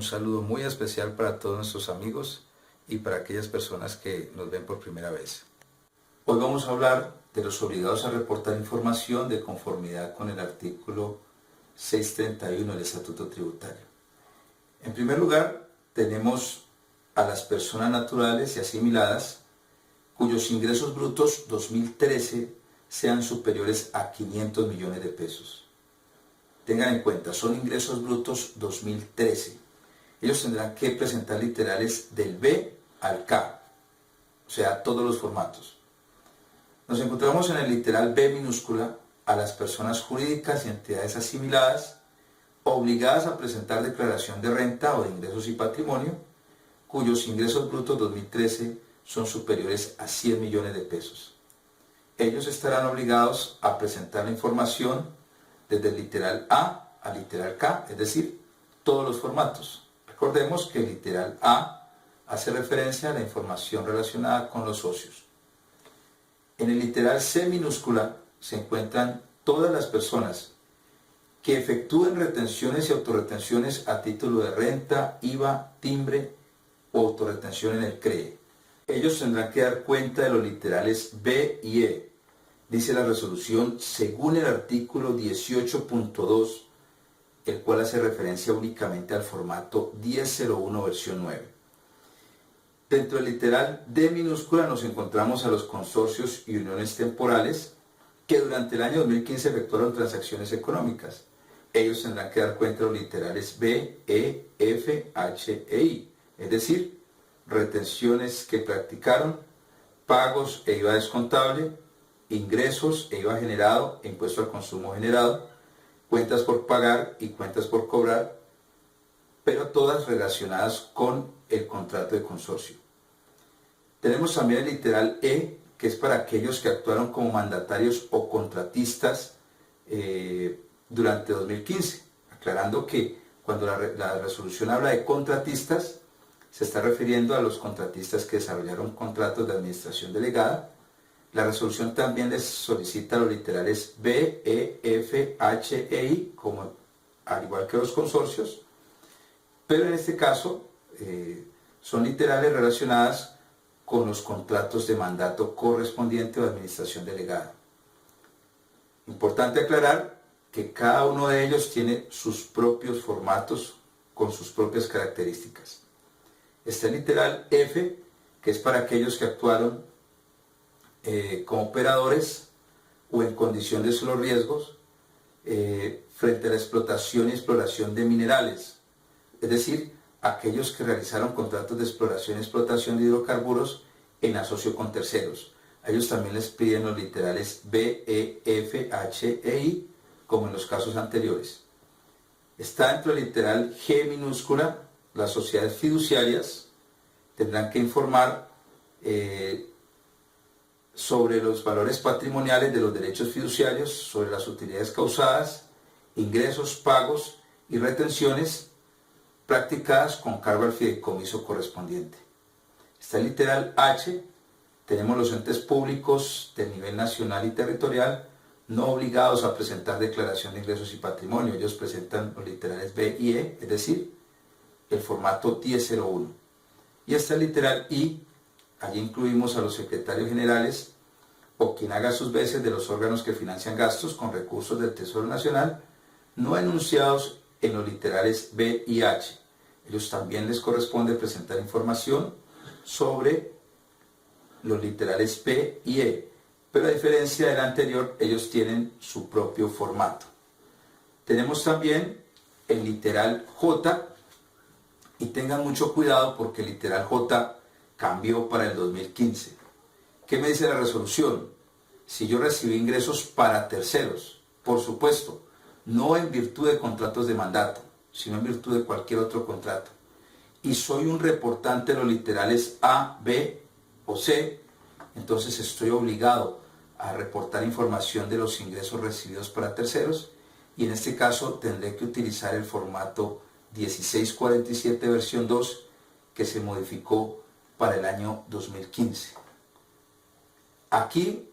Un saludo muy especial para todos nuestros amigos y para aquellas personas que nos ven por primera vez. Hoy vamos a hablar de los obligados a reportar información de conformidad con el artículo 631 del Estatuto Tributario. En primer lugar, tenemos a las personas naturales y asimiladas cuyos ingresos brutos 2013 sean superiores a 500 millones de pesos. Tengan en cuenta, son ingresos brutos 2013. Ellos tendrán que presentar literales del B al K, o sea, todos los formatos. Nos encontramos en el literal B minúscula a las personas jurídicas y entidades asimiladas obligadas a presentar declaración de renta o de ingresos y patrimonio, cuyos ingresos brutos 2013 son superiores a 100 millones de pesos. Ellos estarán obligados a presentar la información desde el literal A al literal K, es decir, todos los formatos. Recordemos que el literal A hace referencia a la información relacionada con los socios. En el literal C minúscula se encuentran todas las personas que efectúen retenciones y autorretenciones a título de renta, IVA, timbre o autorretención en el CREE. Ellos tendrán que dar cuenta de los literales B y E. Dice la resolución según el artículo 18.2, el cual hace referencia únicamente al formato 1001 versión 9. Dentro del literal D minúscula nos encontramos a los consorcios y uniones temporales que durante el año 2015 efectuaron transacciones económicas. Ellos tendrán que dar cuenta de los literales B, E, F, H e I, es decir, retenciones que practicaron, pagos e IVA descontable, ingresos e IVA generado e impuesto al consumo generado, cuentas por pagar y cuentas por cobrar, pero todas relacionadas con el contrato de consorcio. Tenemos también el literal E, que es para aquellos que actuaron como mandatarios o contratistas durante 2015, aclarando que cuando la resolución habla de contratistas, se está refiriendo a los contratistas que desarrollaron contratos de administración delegada. La resolución también les solicita los literales B, E, F, H e I, como, al igual que los consorcios, pero en este caso son literales relacionadas con los contratos de mandato correspondiente o de administración delegada. Importante aclarar que cada uno de ellos tiene sus propios formatos con sus propias características. Está el literal F, que es para aquellos que actuaron como operadores o en condición de solo riesgos frente a la explotación y exploración de minerales, es decir, aquellos que realizaron contratos de exploración y explotación de hidrocarburos en asocio con terceros. A ellos también les piden los literales B, E, F, H e I, como en los casos anteriores. Está dentro del literal G minúscula, las sociedades fiduciarias tendrán que informar sobre los valores patrimoniales de los derechos fiduciarios, sobre las utilidades causadas, ingresos, pagos y retenciones practicadas con cargo al fideicomiso correspondiente. Está el literal H, tenemos los entes públicos de nivel nacional y territorial no obligados a presentar declaración de ingresos y patrimonio. Ellos presentan los literales B y E, es decir, el formato 1001. Y está el literal I, allí incluimos a los secretarios generales o quien haga sus veces de los órganos que financian gastos con recursos del Tesoro Nacional, no enunciados en los literales B y H. Ellos también les corresponde presentar información sobre los literales P y E, pero a diferencia del anterior, ellos tienen su propio formato. Tenemos también el literal J, y tengan mucho cuidado porque el literal J cambió para el 2015. ¿Qué me dice la resolución? Si yo recibí ingresos para terceros, por supuesto, no en virtud de contratos de mandato, sino en virtud de cualquier otro contrato, y soy un reportante de los literales A, B o C, entonces estoy obligado a reportar información de los ingresos recibidos para terceros, y en este caso tendré que utilizar el formato 1647 versión 2 que se modificó para el año 2015. Aquí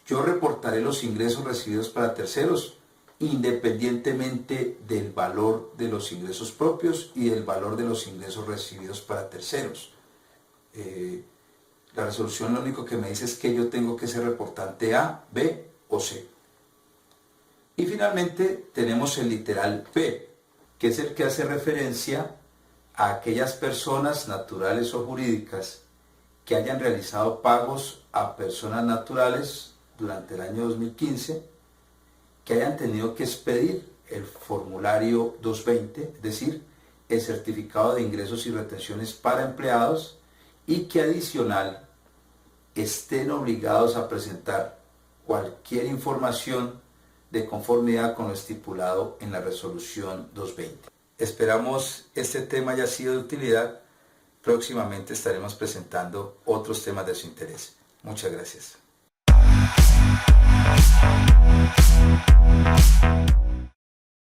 yo reportaré los ingresos recibidos para terceros independientemente del valor de los ingresos propios y del valor de los ingresos recibidos para terceros. La resolución lo único que me dice es que yo tengo que ser reportante A, B o C. Y finalmente tenemos el literal P, que es el que hace referencia a aquellas personas naturales o jurídicas que hayan realizado pagos a personas naturales durante el año 2015, que hayan tenido que expedir el formulario 220, es decir, el certificado de ingresos y retenciones para empleados, y que adicional estén obligados a presentar cualquier información de conformidad con lo estipulado en la resolución 220. Esperamos este tema haya sido de utilidad. Próximamente estaremos presentando otros temas de su interés. Muchas gracias.